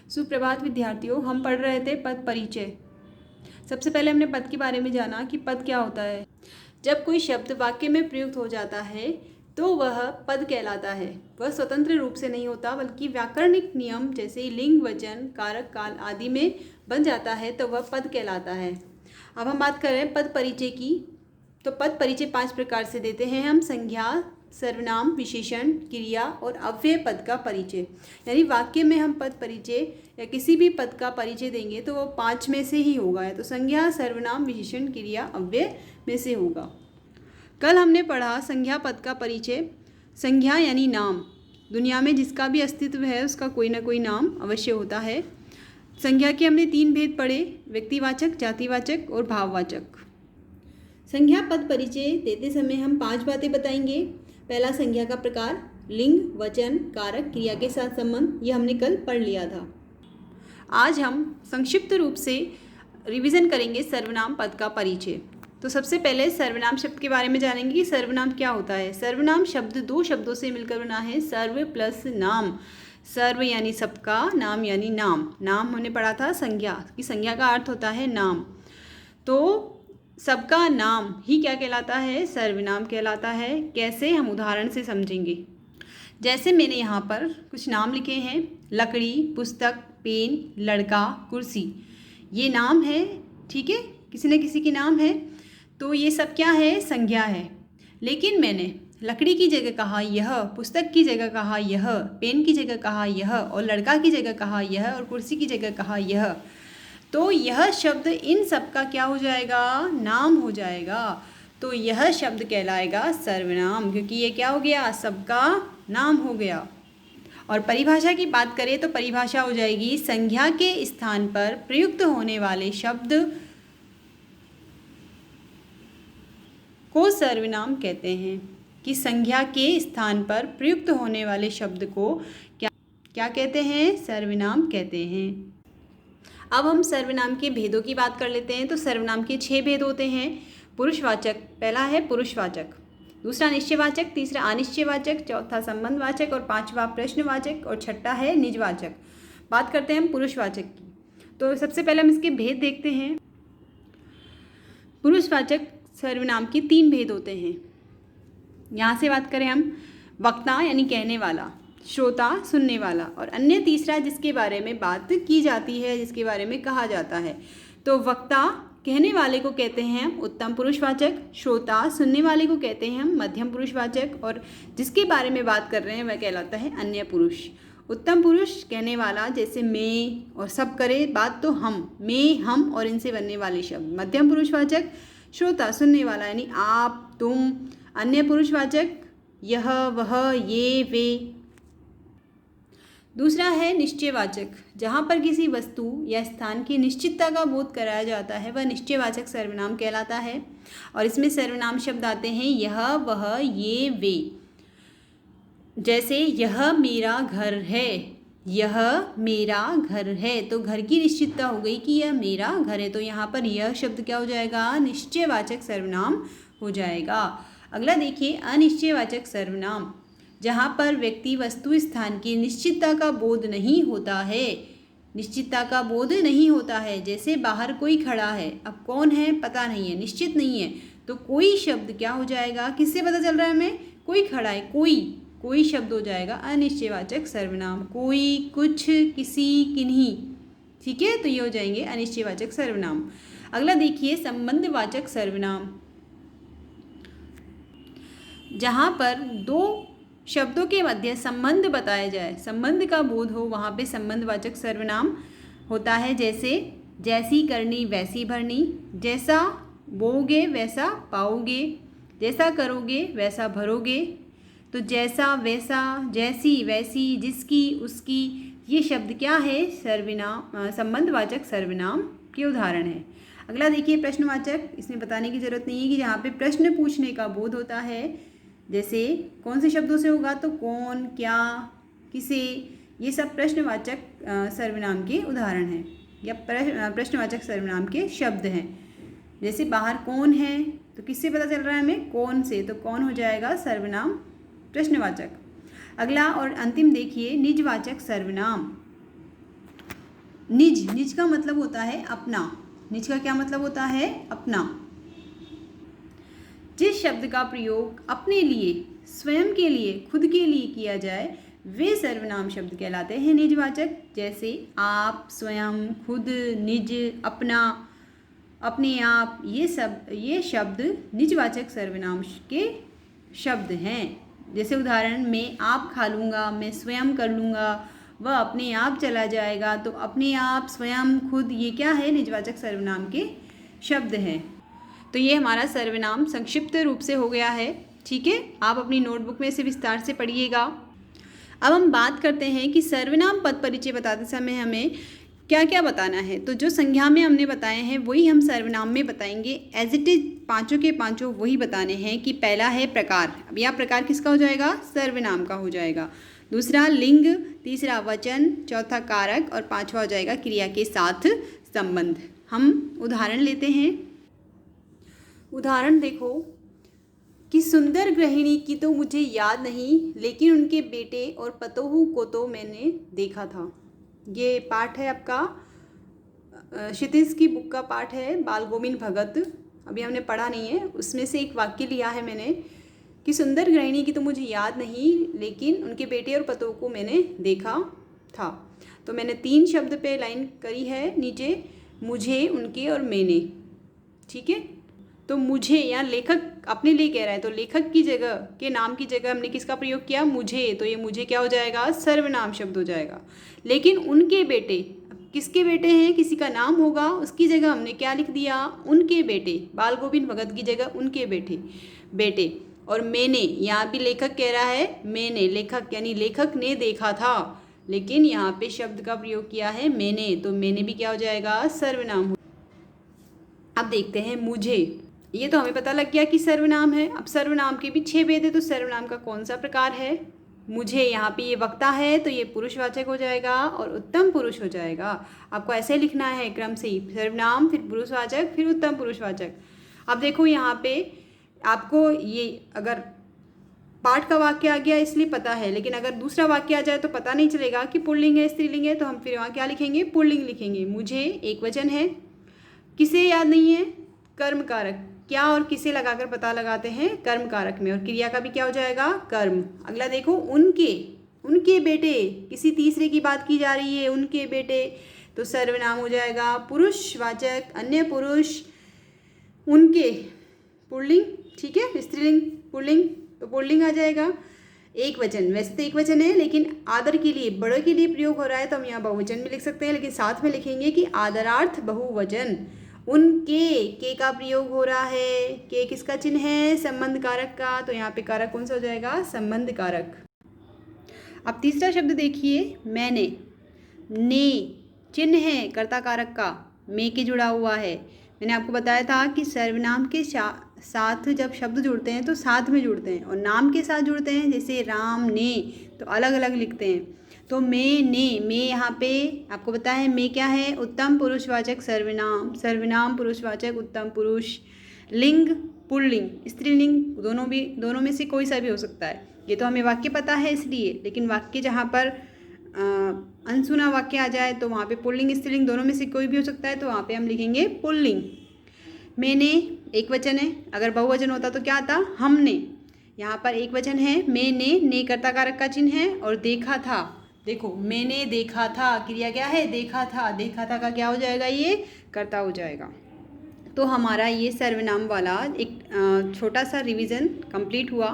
सुप्रभात विद्यार्थियों, हम पढ़ रहे थे पद परिचय। सबसे पहले हमने पद के बारे में जाना कि पद क्या होता है। जब कोई शब्द वाक्य में प्रयुक्त हो जाता है तो वह पद कहलाता है। वह स्वतंत्र रूप से नहीं होता बल्कि व्याकरणिक नियम जैसे लिंग, वचन, कारक, काल आदि में बन जाता है तो वह पद कहलाता है। अब हम बात कर रहे हैं पद परिचय की। तो पद परिचय 5 प्रकार से देते हैं हम: संज्ञा, सर्वनाम, विशेषण, क्रिया और अव्यय पद का परिचय। यानी वाक्य में हम पद परिचय या किसी भी पद का परिचय देंगे तो वो 5 में से ही होगा, या तो संज्ञा, सर्वनाम, विशेषण, क्रिया, अव्यय में से होगा। कल हमने पढ़ा संज्ञा पद का परिचय। संज्ञा यानी नाम। दुनिया में जिसका भी अस्तित्व है उसका कोई ना कोई नाम अवश्य होता है। संज्ञा के हमने 3 भेद पढ़े: व्यक्तिवाचक, जातिवाचक और भाववाचक। संज्ञा पद परिचय देते समय हम 5 बातें बताएंगे। पहला, संज्ञा का प्रकार, लिंग, वचन, कारक, क्रिया के साथ संबंध, ये हमने कल पढ़ लिया था। आज हम संक्षिप्त रूप से रिवीजन करेंगे सर्वनाम पद का परिचय। तो सबसे पहले सर्वनाम शब्द के बारे में जानेंगे कि सर्वनाम क्या होता है। सर्वनाम शब्द 2 शब्दों से मिलकर बना है, सर्व प्लस नाम। सर्व यानी सबका, नाम यानी नाम। नाम हमने पढ़ा था संज्ञा की, संज्ञा का अर्थ होता है नाम। तो सबका नाम ही क्या कहलाता है? सर्वनाम कहलाता है। कैसे, हम उदाहरण से समझेंगे। जैसे मैंने यहाँ पर कुछ नाम लिखे हैं: लकड़ी, पुस्तक, पेन, लड़का, कुर्सी। ये नाम है, ठीक है, किसी न किसी के नाम है। तो ये सब क्या है? संज्ञा है। लेकिन मैंने लकड़ी की जगह कहा यह, पुस्तक की जगह कहा यह, पेन की जगह कहा यह, और लड़का की जगह कहा यह, और कुर्सी की जगह कहा यह। तो यह शब्द इन सब का क्या हो जाएगा? नाम हो जाएगा। तो यह शब्द कहलाएगा सर्वनाम, क्योंकि ये क्या हो गया? सबका नाम हो गया। और परिभाषा की बात करें तो परिभाषा हो जाएगी: संज्ञा के स्थान पर प्रयुक्त होने वाले शब्द को सर्वनाम कहते हैं। कि संज्ञा के स्थान पर प्रयुक्त होने वाले शब्द को क्या कहते हैं? सर्वनाम कहते हैं। अब हम सर्वनाम के भेदों की बात कर लेते हैं। तो सर्वनाम के 6 भेद होते हैं। पुरुषवाचक, पहला है पुरुषवाचक, दूसरा निश्चयवाचक, तीसरा अनिश्चयवाचक, चौथा संबंधवाचक और 5वां प्रश्नवाचक और 6ठा है निजवाचक। बात करते हैं हम पुरुषवाचक की। तो सबसे पहले हम इसके भेद देखते हैं। पुरुषवाचक सर्वनाम के 3 भेद होते हैं। यहाँ से बात करें हम: वक्ता यानी कहने वाला, श्रोता सुनने वाला, और अन्य तीसरा जिसके बारे में बात की जाती है, जिसके बारे में कहा जाता है। तो वक्ता कहने वाले को कहते हैं हम उत्तम पुरुषवाचक, श्रोता सुनने वाले को कहते हैं हम मध्यम पुरुषवाचक, और जिसके बारे में बात कर रहे हैं वह कहलाता है अन्य पुरुष। उत्तम पुरुष कहने वाला जैसे मैं और सब करे बात तो हम, मैं, हम और इनसे बनने वाले शब्द। मध्यम पुरुषवाचक श्रोता सुनने वाला यानी आप, तुम। अन्य पुरुषवाचक यह, वह, ये, वे। दूसरा है निश्चयवाचक, जहाँ पर किसी वस्तु या स्थान की निश्चितता का बोध कराया जाता है वह निश्चयवाचक सर्वनाम कहलाता है। और इसमें सर्वनाम शब्द आते हैं यह, वह, ये, वे। जैसे यह मेरा घर है, यह मेरा घर है, तो घर की निश्चितता हो गई कि यह मेरा घर है। तो यहाँ पर यह शब्द क्या हो जाएगा? निश्चयवाचक सर्वनाम हो जाएगा। अगला देखिए अनिश्चयवाचक सर्वनाम, जहाँ पर व्यक्ति, वस्तु, स्थान की निश्चितता का बोध नहीं होता है। निश्चितता का बोध नहीं होता है। जैसे बाहर कोई खड़ा है, अब कौन है पता नहीं है, निश्चित नहीं है, तो कोई शब्द क्या हो जाएगा? किससे पता चल रहा है हमें? कोई खड़ा है, कोई शब्द हो जाएगा अनिश्चयवाचक सर्वनाम। कोई, कुछ, किसी, किन्हीं, ठीक है, तो ये हो जाएंगे अनिश्चयवाचक सर्वनाम। अगला देखिए संबंधवाचक सर्वनाम, जहाँ पर 2 शब्दों के मध्य संबंध बताया जाए, संबंध का बोध हो, वहाँ पे संबंधवाचक सर्वनाम होता है। जैसे जैसी करनी वैसी भरनी, जैसा बोओगे वैसा पाओगे, जैसा करोगे वैसा भरोगे। तो जैसा, वैसा, जैसी, वैसी, जिसकी, उसकी, ये शब्द क्या है? सर्वनाम, संबंधवाचक सर्वनाम के उदाहरण है। अगला देखिए प्रश्नवाचक, इसमें बताने की जरूरत नहीं है कि जहाँ पे प्रश्न पूछने का बोध होता है। जैसे कौन से शब्दों से होगा? तो कौन, क्या, किसे, ये सब प्रश्नवाचक सर्वनाम के उदाहरण हैं या प्रश्नवाचक सर्वनाम के शब्द हैं। जैसे बाहर कौन है, तो किससे पता चल रहा है हमें? कौन से, तो कौन हो जाएगा सर्वनाम प्रश्नवाचक। अगला और अंतिम देखिए निजवाचक सर्वनाम। निज, निज का मतलब होता है अपना। निज का क्या मतलब होता है? अपना। जिस शब्द का प्रयोग अपने लिए, स्वयं के लिए, खुद के लिए किया जाए वे सर्वनाम शब्द कहलाते हैं निजवाचक। जैसे आप, स्वयं, खुद, निज, अपना, अपने आप, ये शब्द निजवाचक सर्वनाम के शब्द हैं। जैसे उदाहरण, मैं आप खा लूँगा, मैं स्वयं कर लूँगा, वह अपने आप चला जाएगा। तो अपने आप, स्वयं, खुद, ये क्या है? निजवाचक सर्वनाम के शब्द हैं। तो ये हमारा सर्वनाम संक्षिप्त रूप से हो गया है। ठीक है, आप अपनी नोटबुक में इसे विस्तार से पढ़िएगा। अब हम बात करते हैं कि सर्वनाम पद परिचय बताते समय हमें क्या क्या बताना है। तो जो संज्ञा में हमने बताए हैं वही हम सर्वनाम में बताएंगे। एज इट इज पाँचों के पाँचों वही बताने हैं। कि पहला है प्रकार। अब यह प्रकार किसका हो जाएगा? सर्वनाम का हो जाएगा। दूसरा लिंग, तीसरा वचन, चौथा कारक और पांचवा हो जाएगा क्रिया के साथ संबंध। हम उदाहरण लेते हैं। उदाहरण देखो कि सुंदर गृहिणी की तो मुझे याद नहीं, लेकिन उनके बेटे और पतोहू को तो मैंने देखा था। ये पाठ है आपका क्षितिज की बुक का पाठ है, बाल गोविंद भगत। अभी हमने पढ़ा नहीं है, उसमें से एक वाक्य लिया है मैंने कि सुंदर गृहिणी की तो मुझे याद नहीं, लेकिन उनके बेटे और पतोहू को मैंने देखा था। तो मैंने 3 शब्द पे लाइन करी है नीचे, मुझे, उनके और मैंने। ठीक है, तो मुझे यहाँ लेखक अपने लिए कह रहा है, तो लेखक की जगह, के नाम की जगह हमने किसका प्रयोग किया? मुझे। तो ये मुझे क्या हो जाएगा? सर्वनाम शब्द हो जाएगा। लेकिन उनके बेटे, किसके बेटे हैं? किसी का नाम होगा, उसकी जगह हमने क्या लिख दिया? उनके बेटे। बाल गोविंद भगत की जगह उनके बेटे। और मैंने, यहाँ भी लेखक कह रहा है मैंने, लेखक यानी लेखक ने देखा था, लेकिन यहाँ पे शब्द का प्रयोग किया है मैंने। तो मैंने भी क्या हो जाएगा? सर्वनाम। अब देखते हैं मुझे। ये तो हमें पता लग गया कि सर्वनाम है। अब सर्वनाम के भी 6 भेद है, तो सर्वनाम का कौन सा प्रकार है? मुझे। यहाँ पे ये वक्ता है तो ये पुरुषवाचक हो जाएगा और उत्तम पुरुष हो जाएगा। आपको ऐसे लिखना है क्रम से ही, सर्वनाम, फिर पुरुषवाचक, फिर उत्तम पुरुषवाचक। अब देखो यहाँ पे आपको ये अगर पाठ का वाक्य आ गया इसलिए पता है, लेकिन अगर दूसरा वाक्य आ जाए तो पता नहीं चलेगा कि पुल्लिंग है स्त्रीलिंग है। तो हम फिर वहाँ क्या लिखेंगे? पुल्लिंग लिखेंगे। मुझे एक वचन है, किसे याद नहीं है? कर्म कारक। क्या और किसे लगाकर पता लगाते हैं? कर्म कारक में। और क्रिया का भी क्या हो जाएगा? कर्म। अगला देखो, उनके बेटे, किसी तीसरे की बात की जा रही है, उनके बेटे, तो सर्वनाम हो जाएगा पुरुषवाचक, अन्य पुरुष, उनके पुल्लिंग। ठीक है, स्त्रीलिंग पुल्लिंग, तो पुल्लिंग आ जाएगा। एक वचन, वैसे तो एक वचन है, लेकिन आदर के लिए, बड़ों के लिए प्रयोग हो रहा है तो हम यहाँ बहुवचन भी लिख सकते हैं, लेकिन साथ में लिखेंगे कि आदरार्थ बहुवचन। उनके, के का प्रयोग हो रहा है। के किसका चिन्ह है? संबंध कारक का। तो यहाँ पे कारक कौन सा हो जाएगा? संबंध कारक। अब तीसरा शब्द देखिए, मैंने। ने चिन्ह है कर्ता कारक का, मैं के जुड़ा हुआ है। मैंने आपको बताया था कि सर्वनाम के साथ जब शब्द जुड़ते हैं तो साथ में जुड़ते हैं, और नाम के साथ जुड़ते हैं जैसे राम, ने, तो अलग अलग लिखते हैं। तो मैं यहाँ पे आपको बताया है मैं क्या है? उत्तम पुरुषवाचक सर्वनाम, सर्वनाम पुरुषवाचक उत्तम पुरुष। लिंग पुल्लिंग, स्त्रीलिंग, दोनों में से कोई सा भी हो सकता है। ये तो हमें वाक्य पता है इसलिए, लेकिन वाक्य जहाँ पर अनसुना वाक्य आ जाए तो वहाँ पे पुल्लिंग स्त्रीलिंग दोनों में से कोई भी हो सकता है, तो वहाँ पे हम लिखेंगे पुल्लिंग। मैंने एक वचन है, अगर बहुवचन होता तो क्या आता? हमने। यहाँ पर एक वचन है, मैंने, ने कर्ता कारक का चिन्ह है, और देखा था। देखो, मैंने देखा था, क्रिया क्या है? देखा था। देखा था का क्या हो जाएगा? ये कर्ता हो जाएगा। तो हमारा ये सर्वनाम वाला एक छोटा सा रिवीजन कंप्लीट हुआ।